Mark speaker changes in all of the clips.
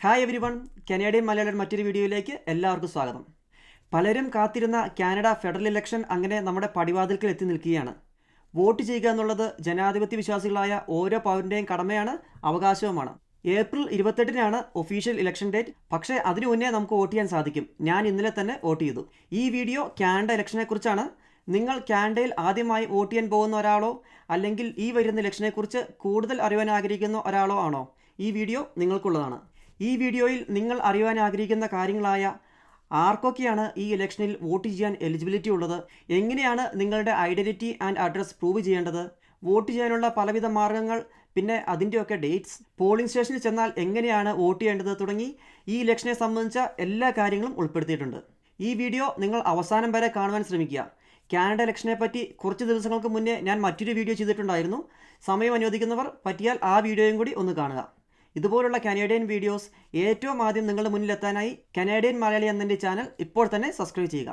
Speaker 1: Hi every one, Canadian Malayalam മറ്റൊരു വീഡിയോയിലേക്ക് എല്ലാവർക്കും സ്വാഗതം. പലരും കാത്തിരുന്ന കാനഡ ഫെഡറൽ ഇലക്ഷൻ അങ്ങനെ നമ്മുടെ പടിവാതിൽക്കൽ എത്തി നിൽക്കുകയാണ്. വോട്ട് ചെയ്യുക എന്നുള്ളത് ജനാധിപത്യ വിശ്വാസികളായ ഓരോ പൗരൻ്റെയും കടമയാണ്, അവകാശവുമാണ്. ഏപ്രിൽ 28-നാണ് ഒഫീഷ്യൽ ഇലക്ഷൻ ഡേറ്റ്. പക്ഷേ അതിനു മുന്നേ നമുക്ക് വോട്ട് ചെയ്യാൻ സാധിക്കും. ഞാൻ ഇന്നലെ തന്നെ വോട്ട് ചെയ്തു. ഈ വീഡിയോ കാനഡ ഇലക്ഷനെ കുറിച്ചാണ്. നിങ്ങൾ കാനഡയിൽ ആദ്യമായി വോട്ട് ചെയ്യാൻ പോകുന്ന ഒരാളോ അല്ലെങ്കിൽ ഈ വരുന്ന ഇലക്ഷനെക്കുറിച്ച് കൂടുതൽ അറിയാൻ ആഗ്രഹിക്കുന്ന ഒരാളോ ആണോ, ഈ വീഡിയോ നിങ്ങൾക്കുള്ളതാണ്. ഈ വീഡിയോയിൽ നിങ്ങൾ അറിയാൻ ആഗ്രഹിക്കുന്ന കാര്യങ്ങളായ ആർക്കൊക്കെയാണ് ഈ ഇലക്ഷനിൽ വോട്ട് ചെയ്യാൻ എലിജിബിലിറ്റി ഉള്ളത്, എങ്ങനെയാണ് നിങ്ങളുടെ ഐഡൻറ്റിറ്റി ആൻഡ് അഡ്രസ് പ്രൂവ് ചെയ്യേണ്ടത്, വോട്ട് ചെയ്യാനുള്ള പലവിധ മാർഗ്ഗങ്ങൾ, പിന്നെ അതിൻ്റെയൊക്കെ ഡേറ്റ്സ്, പോളിംഗ് സ്റ്റേഷനിൽ ചെന്നാൽ എങ്ങനെയാണ് വോട്ട് ചെയ്യേണ്ടത് തുടങ്ങി ഈ ഇലക്ഷനെ സംബന്ധിച്ച എല്ലാ കാര്യങ്ങളും ഉൾപ്പെടുത്തിയിട്ടുണ്ട്. ഈ വീഡിയോ നിങ്ങൾ അവസാനം വരെ കാണുവാൻ ശ്രമിക്കുക. കാനഡ ഇലക്ഷനെ പറ്റി കുറച്ച് ദിവസങ്ങൾക്ക് മുന്നേ ഞാൻ മറ്റൊരു വീഡിയോ ചെയ്തിട്ടുണ്ടായിരുന്നു. സമയം അനുവദിക്കുന്നവർ പറ്റിയാൽ ആ വീഡിയോയും കൂടി ഒന്ന് കാണുക. ഇതുപോലുള്ള കനേഡിയൻ വീഡിയോസ് ഏറ്റവും ആദ്യം നിങ്ങളുടെ മുന്നിലെത്താനായി കനേഡിയൻ മലയാളി എന്ന ചാനൽ ഇപ്പോൾ തന്നെ സബ്സ്ക്രൈബ് ചെയ്യുക.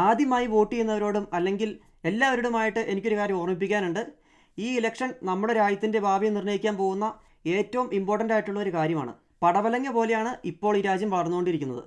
Speaker 1: ആദ്യമായി വോട്ട് ചെയ്യുന്നവരോടും അല്ലെങ്കിൽ എല്ലാവരോടുമായിട്ട് എനിക്കൊരു കാര്യം ഓർമ്മിപ്പിക്കാനുണ്ട്. ഈ ഇലക്ഷൻ നമ്മുടെ രാജ്യത്തിൻ്റെ ഭാവി നിർണ്ണയിക്കാൻ പോകുന്ന ഏറ്റവും ഇമ്പോർട്ടൻ്റ് ആയിട്ടുള്ള ഒരു കാര്യമാണ്. പടവലങ്ങ പോലെയാണ് ഇപ്പോൾ ഈ രാജ്യം വളർന്നുകൊണ്ടിരിക്കുന്നത്.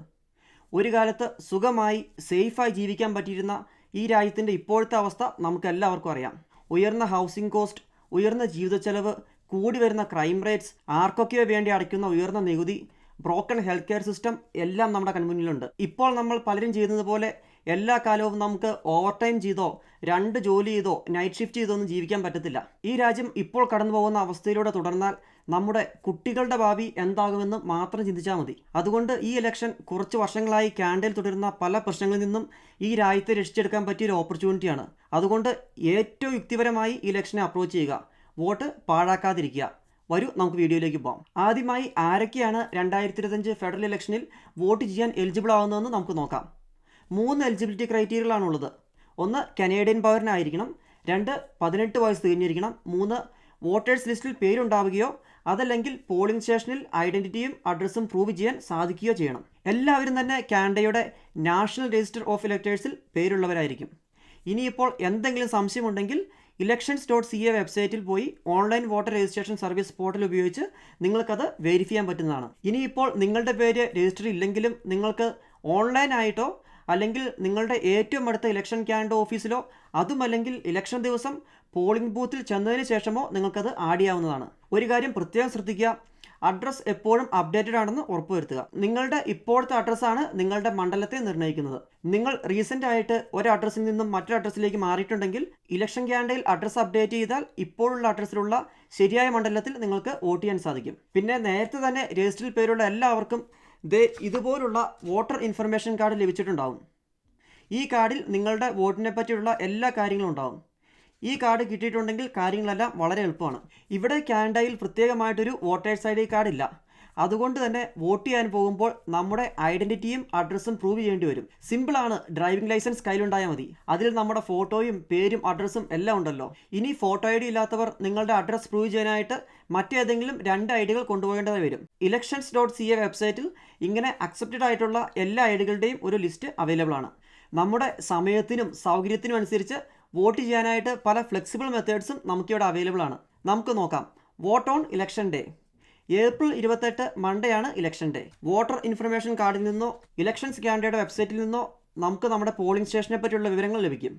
Speaker 1: ഒരു കാലത്ത് സുഖമായി സേഫായി ജീവിക്കാൻ പറ്റിയിരുന്ന ഈ രാജ്യത്തിൻ്റെ ഇപ്പോഴത്തെ അവസ്ഥ നമുക്കെല്ലാവർക്കും അറിയാം. ഉയർന്ന ഹൗസിംഗ് കോസ്റ്റ്, ഉയർന്ന ജീവിത ചെലവ്, കൂടി വരുന്ന ക്രൈം റേറ്റ്സ്, ആർക്കൊക്കെയോ വേണ്ടി അടയ്ക്കുന്ന ഉയർന്ന നികുതി, ബ്രോക്കൺ ഹെൽത്ത് കെയർ സിസ്റ്റം എല്ലാം നമ്മുടെ കൺമുന്നിലുണ്ട്. ഇപ്പോൾ നമ്മൾ പലരും ചെയ്യുന്നത് പോലെ എല്ലാ കാലവും നമുക്ക് ഓവർ ടൈം ചെയ്തോ 2 ജോലി ചെയ്തോ നൈറ്റ് ഷിഫ്റ്റ് ചെയ്തോ ഒന്നും ജീവിക്കാൻ പറ്റത്തില്ല. ഈ രാജ്യം ഇപ്പോൾ കടന്നു പോകുന്ന അവസ്ഥയിലൂടെ തുടർന്നാൽ നമ്മുടെ കുട്ടികളുടെ ഭാവി എന്താകുമെന്ന് മാത്രം ചിന്തിച്ചാൽ മതി. അതുകൊണ്ട് ഈ ഇലക്ഷൻ കുറച്ച് വർഷങ്ങളായി കാനഡയിൽ തുടരുന്ന പല പ്രശ്നങ്ങളിൽ നിന്നും ഈ രാജ്യത്തെ രക്ഷിച്ചെടുക്കാൻ പറ്റിയൊരു ഓപ്പർച്യൂണിറ്റിയാണ്. അതുകൊണ്ട് ഏറ്റവും യുക്തിപരമായി ഈ ഇലക്ഷനെ അപ്രോച്ച് ചെയ്യുക, വോട്ട് പാഴാക്കാതിരിക്കുക. വരൂ, നമുക്ക് വീഡിയോയിലേക്ക് പോകാം. ആദ്യമായി ആരൊക്കെയാണ് 2025 ഫെഡറൽ ഇലക്ഷനിൽ വോട്ട് ചെയ്യാൻ എലിജിബിൾ ആവുന്നതെന്ന് നമുക്ക് നോക്കാം. 3 എലിജിബിലിറ്റി ക്രൈറ്റീരിയകളാണുള്ളത്. 1 കനേഡിയൻ പൗരനായിരിക്കണം, 2 18 വയസ്സ് തികഞ്ഞിരിക്കണം, 3 വോട്ടേഴ്സ് ലിസ്റ്റിൽ പേരുണ്ടാവുകയോ അതല്ലെങ്കിൽ പോളിംഗ് സ്റ്റേഷനിൽ ഐഡൻറ്റിറ്റിയും അഡ്രസ്സും പ്രൂവ് ചെയ്യാൻ സാധിക്കുകയോ ചെയ്യണം. എല്ലാവരും തന്നെ കാനഡയുടെ നാഷണൽ രജിസ്റ്റർ ഓഫ് ഇലക്ടേഴ്സിൽ പേരുള്ളവരായിരിക്കും. ഇനിയിപ്പോൾ എന്തെങ്കിലും സംശയമുണ്ടെങ്കിൽ elections.ca വെബ്സൈറ്റിൽ പോയി online voter registration service portal ഉപയോഗിച്ച് നിങ്ങൾക്കത് വെരിഫൈ ചെയ്യാൻ പറ്റുന്നതാണ്. ഇനിയിപ്പോൾ നിങ്ങളുടെ പേര് രജിസ്റ്റർ ഇല്ലെങ്കിലും നിങ്ങൾക്ക് ഓൺലൈനായിട്ടോ അല്ലെങ്കിൽ നിങ്ങളുടെ ഏറ്റവും അടുത്ത ഇലക്ഷൻ കാനഡ ഓഫീസിലോ അതുമല്ലെങ്കിൽ ഇലക്ഷൻ ദിവസം പോളിംഗ് ബൂത്തിൽ ചെന്നതിന് ശേഷമോ നിങ്ങൾക്കത് ആഡ് ചെയ്യാവുന്നതാണ്. ഒരു കാര്യം പ്രത്യേകം ശ്രദ്ധിക്കുക, അഡ്രസ്സ് എപ്പോഴും അപ്ഡേറ്റഡ് ആണെന്ന് ഉറപ്പുവരുത്തുക. നിങ്ങളുടെ ഇപ്പോഴത്തെ അഡ്രസ്സാണ് നിങ്ങളുടെ മണ്ഡലത്തെ നിർണ്ണയിക്കുന്നത്. നിങ്ങൾ റീസെൻ്റ് ആയിട്ട് ഒരു അഡ്രസ്സിൽ നിന്നും മറ്റൊരു അഡ്രസ്സിലേക്ക് മാറിയിട്ടുണ്ടെങ്കിൽ ഇലക്ഷൻ കാനഡയിൽ അഡ്രസ്സ് അപ്ഡേറ്റ് ചെയ്താൽ ഇപ്പോഴുള്ള അഡ്രസ്സിലുള്ള ശരിയായ മണ്ഡലത്തിൽ നിങ്ങൾക്ക് വോട്ട് ചെയ്യാൻ സാധിക്കും. പിന്നെ നേരത്തെ തന്നെ രജിസ്റ്ററിൽ പേരുള്ള എല്ലാവർക്കും ഇതുപോലുള്ള വോട്ടർ ഇൻഫർമേഷൻ കാർഡ് ലഭിച്ചിട്ടുണ്ടാവും. ഈ കാർഡിൽ നിങ്ങളുടെ വോട്ടിനെ പറ്റിയുള്ള എല്ലാ കാര്യങ്ങളും ഉണ്ടാവും. ഈ കാർഡ് കിട്ടിയിട്ടുണ്ടെങ്കിൽ കാര്യങ്ങളെല്ലാം വളരെ എളുപ്പമാണ്. ഇവിടെ കാനഡയിൽ പ്രത്യേകമായിട്ടൊരു വോട്ടേഴ്സ് ID കാർഡ് ഇല്ല. അതുകൊണ്ട് തന്നെ വോട്ട് ചെയ്യാൻ പോകുമ്പോൾ നമ്മുടെ ഐഡൻറ്റിറ്റിയും അഡ്രസ്സും പ്രൂവ് ചെയ്യേണ്ടി വരും. സിമ്പിളാണ്, ഡ്രൈവിംഗ് ലൈസൻസ് കയ്യിലുണ്ടായാൽ മതി. അതിൽ നമ്മുടെ ഫോട്ടോയും പേരും അഡ്രസ്സും എല്ലാം ഉണ്ടല്ലോ. ഇനി ഫോട്ടോ ID ഇല്ലാത്തവർ നിങ്ങളുടെ അഡ്രസ്സ് പ്രൂവ് ചെയ്യാനായിട്ട് മറ്റേതെങ്കിലും 2 IDകൾ കൊണ്ടുപോകേണ്ടതായി വരും. elections.ca വെബ്സൈറ്റിൽ ഇങ്ങനെ അക്സെപ്റ്റഡ് ആയിട്ടുള്ള എല്ലാ IDകളുടെയും ഒരു ലിസ്റ്റ് അവൈലബിൾ ആണ്. നമ്മുടെ സമയത്തിനും സൗകര്യത്തിനും അനുസരിച്ച് വോട്ട് ചെയ്യാനായിട്ട് പല ഫ്ലെക്സിബിൾ മെത്തേഡ്സും നമുക്കിവിടെ അവൈലബിൾ ആണ്. നമുക്ക് നോക്കാം. Vote on election day. April 28 Monday ആണ് ഇലക്ഷൻ ഡേ. വോട്ടർ ഇൻഫർമേഷൻ കാർഡിൽ നിന്നോ ഇലക്ഷൻസ് കാനഡയുടെ വെബ്സൈറ്റിൽ നിന്നോ നമുക്ക് നമ്മുടെ പോളിംഗ് സ്റ്റേഷനെ പറ്റിയുള്ള വിവരങ്ങൾ ലഭിക്കും.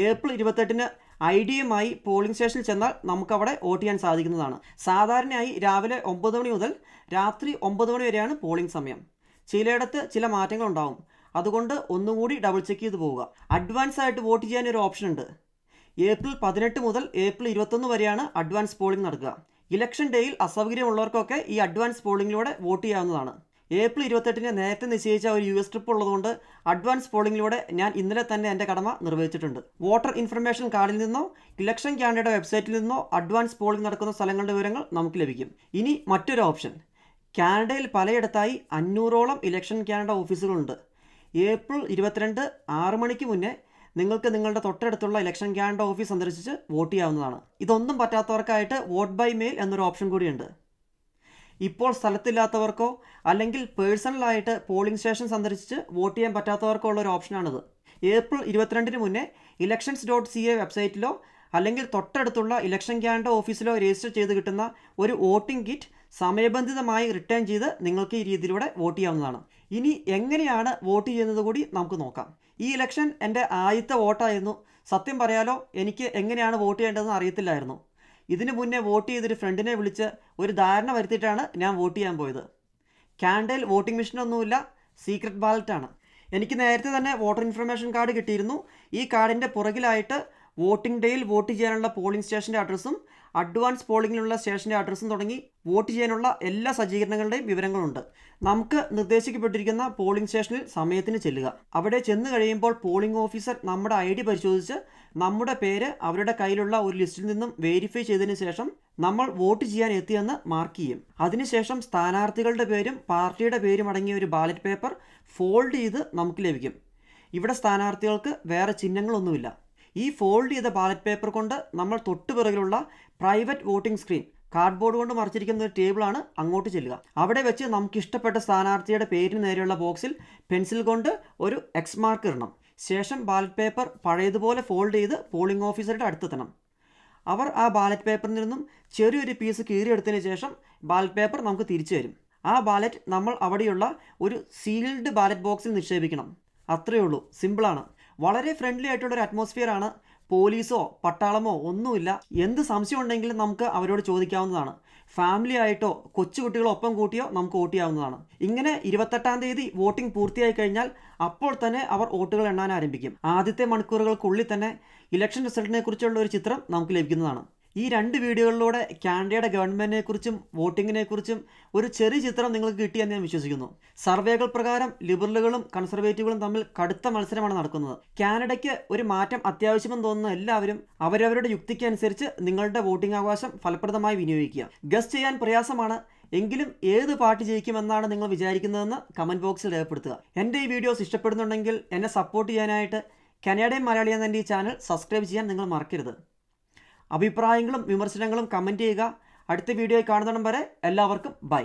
Speaker 1: ഏപ്രിൽ 28-ന് ID-യുമായി പോളിംഗ് സ്റ്റേഷനിൽ ചെന്നാൽ നമുക്കവിടെ വോട്ട് ചെയ്യാൻ സാധിക്കുന്നതാണ്. സാധാരണയായി രാവിലെ 9 മണി മുതൽ രാത്രി 9 മണി വരെയാണ് പോളിംഗ് സമയം. ചിലയിടത്ത് ചില മാറ്റങ്ങളുണ്ടാവും. അതുകൊണ്ട് ഒന്നുകൂടി ഡബിൾ ചെക്ക് ചെയ്ത് പോവുക. അഡ്വാൻസ് ആയിട്ട് വോട്ട് ചെയ്യാൻ ഒരു ഓപ്ഷൻ ഉണ്ട്. ഏപ്രിൽ 18 മുതൽ ഏപ്രിൽ 21 വരെയാണ് അഡ്വാൻസ് പോളിംഗ് നടക്കുക. ഇലക്ഷൻ ഡേയിൽ അസൗകര്യമുള്ളവർക്കൊക്കെ ഈ അഡ്വാൻസ് പോളിംഗിലൂടെ വോട്ട് ചെയ്യാവുന്നതാണ്. ഏപ്രിൽ 28-ന് നേരത്തെ നിശ്ചയിച്ച ഒരു US ട്രിപ്പ് ഉള്ളതുകൊണ്ട് അഡ്വാൻസ് പോളിംഗിലൂടെ ഞാൻ ഇന്നലെ തന്നെ എൻ്റെ കടമ നിർവഹിച്ചിട്ടുണ്ട്. വോട്ടർ ഇൻഫർമേഷൻ കാർഡിൽ നിന്നോ ഇലക്ഷൻ കാനഡയുടെ വെബ്സൈറ്റിൽ നിന്നോ അഡ്വാൻസ് പോളിംഗ് നടക്കുന്ന സ്ഥലങ്ങളുടെ വിവരങ്ങൾ നമുക്ക് ലഭിക്കും. ഇനി മറ്റൊരു ഓപ്ഷൻ, കാനഡയിൽ പലയിടത്തായി 500ഓളം ഇലക്ഷൻ കാനഡ ഓഫീസുകളുണ്ട്. ഏപ്രിൽ 22 6 മണിക്ക് മുന്നേ നിങ്ങൾക്ക് നിങ്ങളുടെ തൊട്ടടുത്തുള്ള ഇലക്ഷൻ കാനഡ ഓഫീസ് സന്ദർശിച്ച് വോട്ട് ചെയ്യാവുന്നതാണ്. ഇതൊന്നും പറ്റാത്തവർക്കായിട്ട് വോട്ട് ബൈ മെയിൽ എന്നൊരു ഓപ്ഷൻ കൂടിയുണ്ട്. ഇപ്പോൾ സ്ഥലത്തില്ലാത്തവർക്കോ അല്ലെങ്കിൽ പേഴ്സണലായിട്ട് പോളിംഗ് സ്റ്റേഷൻ സന്ദർശിച്ച് വോട്ട് ചെയ്യാൻ പറ്റാത്തവർക്കോ ഉള്ള ഒരു ഓപ്ഷനാണിത്. ഏപ്രിൽ 22-ന് മുന്നേ elections.ca വെബ്സൈറ്റിലോ അല്ലെങ്കിൽ തൊട്ടടുത്തുള്ള ഇലക്ഷൻ ക്യാൻഡിഡേറ്റ് ഓഫീസിലോ രജിസ്റ്റർ ചെയ്ത് കിട്ടുന്ന ഒരു വോട്ടിംഗ് കിറ്റ് സമയബന്ധിതമായി റിട്ടേൺ ചെയ്ത് നിങ്ങൾക്ക് ഈ രീതിയിലൂടെ വോട്ട് ചെയ്യാവുന്നതാണ്. ഇനി എങ്ങനെയാണ് വോട്ട് ചെയ്യുന്നത് കൂടി നമുക്ക് നോക്കാം. ഈ ഇലക്ഷൻ എൻ്റെ ആദ്യത്തെ വോട്ടായിരുന്നു. സത്യം പറയാലോ, എനിക്ക് എങ്ങനെയാണ് വോട്ട് ചെയ്യേണ്ടതെന്ന് അറിയത്തില്ലായിരുന്നു. ഇതിന് മുന്നേ വോട്ട് ചെയ്തൊരു ഫ്രണ്ടിനെ വിളിച്ച് ഒരു ധാരണ വരുത്തിയിട്ടാണ് ഞാൻ വോട്ട് ചെയ്യാൻ പോയത്. ക്യാൻഡിൽ വോട്ടിംഗ് മെഷീനൊന്നുമില്ല, സീക്രട്ട് ബാലറ്റാണ്. എനിക്ക് നേരത്തെ തന്നെ വോട്ടർ ഇൻഫർമേഷൻ കാർഡ് കിട്ടിയിരുന്നു. ഈ കാർഡിൻ്റെ പുറകിലായിട്ട് വോട്ടിംഗ് ഡേയിൽ വോട്ട് ചെയ്യാനുള്ള പോളിംഗ് സ്റ്റേഷൻ്റെ അഡ്രസ്സും അഡ്വാൻസ് പോളിങ്ങിനുള്ള സ്റ്റേഷൻ്റെ അഡ്രസ്സും തുടങ്ങി വോട്ട് ചെയ്യാനുള്ള എല്ലാ സജ്ജീകരണങ്ങളുടെയും വിവരങ്ങളുണ്ട്. നമുക്ക് നിർദ്ദേശിക്കപ്പെട്ടിരിക്കുന്ന പോളിംഗ് സ്റ്റേഷനിൽ സമയത്തിന് ചെല്ലുക. അവിടെ ചെന്ന് കഴിയുമ്പോൾ പോളിംഗ് ഓഫീസർ നമ്മുടെ ID പരിശോധിച്ച് നമ്മുടെ പേര് അവരുടെ കയ്യിലുള്ള ഒരു ലിസ്റ്റിൽ നിന്നും വെരിഫൈ ചെയ്തതിന് ശേഷം നമ്മൾ വോട്ട് ചെയ്യാൻ എത്തിയെന്ന് മാർക്ക് ചെയ്യും. അതിനുശേഷം സ്ഥാനാർത്ഥികളുടെ പേരും പാർട്ടിയുടെ പേരും അടങ്ങിയ ഒരു ബാലറ്റ് പേപ്പർ ഫോൾഡ് ചെയ്ത് നമുക്ക് ലഭിക്കും. ഇവിടെ സ്ഥാനാർത്ഥികൾക്ക് വേറെ ചിഹ്നങ്ങളൊന്നുമില്ല. ഈ ഫോൾഡ് ചെയ്ത ബാലറ്റ് പേപ്പർ കൊണ്ട് നമ്മൾ തൊട്ടുപിറകിലുള്ള പ്രൈവറ്റ് വോട്ടിംഗ് സ്ക്രീൻ കാർഡ്ബോർഡ് കൊണ്ട് മറിച്ചിരിക്കുന്ന ഒരു ടേബിളാണ്, അങ്ങോട്ട് ചെല്ലുക. അവിടെ വെച്ച് നമുക്ക് ഇഷ്ടപ്പെട്ട സ്ഥാനാർത്ഥിയുടെ പേരിന് നേരെയുള്ള ബോക്സിൽ പെൻസിൽ കൊണ്ട് ഒരു എക്സ് മാർക്ക് ഇടണം. ശേഷം ബാലറ്റ് പേപ്പർ പഴയതുപോലെ ഫോൾഡ് ചെയ്ത് പോളിംഗ് ഓഫീസറുടെ അടുത്തെത്തണം. അവർ ആ ബാലറ്റ് പേപ്പറിൽ നിന്നും ചെറിയൊരു പീസ് കീറിയെടുത്തതിന് ശേഷം ബാലറ്റ് പേപ്പർ നമുക്ക് തിരിച്ചു തരും. ആ ബാലറ്റ് നമ്മൾ അവിടെയുള്ള ഒരു സീൽഡ് ബാലറ്റ് ബോക്സിൽ നിക്ഷേപിക്കണം. അത്രയേ ഉള്ളൂ, സിമ്പിളാണ്. വളരെ ഫ്രണ്ട്ലി ആയിട്ടുള്ളൊരു അറ്റ്മോസ്ഫിയറാണ്. പോലീസോ പട്ടാളമോ ഒന്നുമില്ല. എന്ത് സംശയം ഉണ്ടെങ്കിലും നമുക്ക് അവരോട് ചോദിക്കാവുന്നതാണ്. ഫാമിലി ആയിട്ടോ കൊച്ചുകുട്ടികളോ ഒപ്പം കൂട്ടിയോ നമുക്ക് വോട്ട് ചെയ്യാവുന്നതാണ്. ഇങ്ങനെ 28-ാം തീയതി വോട്ടിംഗ് പൂർത്തിയായി കഴിഞ്ഞാൽ അപ്പോൾ തന്നെ അവർ വോട്ടുകൾ എണ്ണാൻ ആരംഭിക്കും. ആദ്യത്തെ മണിക്കൂറുകൾക്കുള്ളിൽ തന്നെ ഇലക്ഷൻ റിസൾട്ടിനെ കുറിച്ചുള്ള ഒരു ചിത്രം നമുക്ക് ലഭിക്കുന്നതാണ്. ഈ 2 വീഡിയോകളിലൂടെ കാനഡയുടെ ഗവൺമെൻറ്റിനെ കുറിച്ചും വോട്ടിങ്ങിനെ കുറിച്ചും ഒരു ചെറിയ ചിത്രം നിങ്ങൾക്ക് കിട്ടിയെന്ന് ഞാൻ വിശ്വസിക്കുന്നു. സർവേകൾ പ്രകാരം ലിബറലുകളും കൺസർവേറ്റീവുകളും തമ്മിൽ കടുത്ത മത്സരമാണ് നടക്കുന്നത്. കാനഡയ്ക്ക് ഒരു മാറ്റം അത്യാവശ്യമെന്ന് തോന്നുന്ന എല്ലാവരും അവരവരുടെ യുക്തിക്കനുസരിച്ച് നിങ്ങളുടെ വോട്ടിംഗ് അവകാശം ഫലപ്രദമായി വിനിയോഗിക്കുക. ഗസ് ചെയ്യാൻ പ്രയാസമാണ്, എങ്കിലും ഏത് പാർട്ടി ജയിക്കുമെന്നാണ് നിങ്ങൾ വിചാരിക്കുന്നതെന്ന് കമൻറ്റ് ബോക്സിൽ രേഖപ്പെടുത്തുക. എൻ്റെ ഈ വീഡിയോസ് ഇഷ്ടപ്പെടുന്നുണ്ടെങ്കിൽ എന്നെ സപ്പോർട്ട് ചെയ്യാനായിട്ട് കനേഡിയൻ മലയാളി എന്ന എൻ്റെ ഈ ചാനൽ സബ്സ്ക്രൈബ് ചെയ്യാൻ നിങ്ങൾ മറക്കരുത്. അഭിപ്രായങ്ങളും വിമർശനങ്ങളും കമൻറ്റ് ചെയ്യുക. അടുത്ത വീഡിയോയിൽ കാണുന്നിടം വരെ എല്ലാവർക്കും ബൈ.